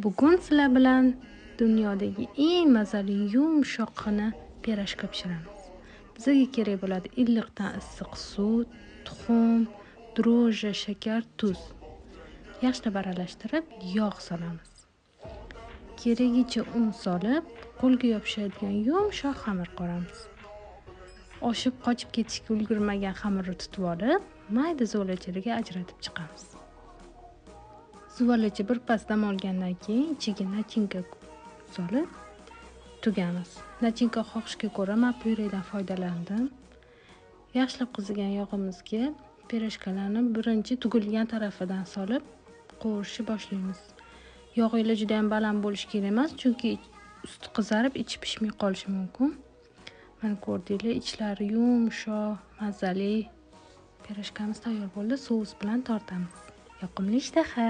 Bugun sizlar bilan dunyodagi eng mazali yumshoqqina pirojka pishiramiz. Bizga kerak bo'ladi iliqdan issiq suv, tuxum, dro'jji, shakar, tuz. Yaxshilab aralashtirib, yog' solamiz. Keragicha un solib, qo'lga yopishadigan yumshoq xamir qoramiz. Oshib qochib ketishga ulgurmagan xamirni tutib olib, mayda zolachalarga ajratib chiqamiz. Zuvalacha birpas dam olgandan keyin ichiga nachinka solib tugamiz. Nachinka xohishga ko'ra men pyuredan foydalandim. Yaxshilab qizigan yog'imizga pirojkalarni birinchi tugilgan tarafidan solib qovurishni boshlaymiz. Yog'inglar juda ham baland bo'lishi kerak emas, chunki usti qizarib, ichi pishmay qolishi mumkin. Mana ko'rdinglar, ichlari yumshoq, mazali pirojkamiz tayyor bo'ldi. Sous bilan tortamiz. Yoqimli ishtaha.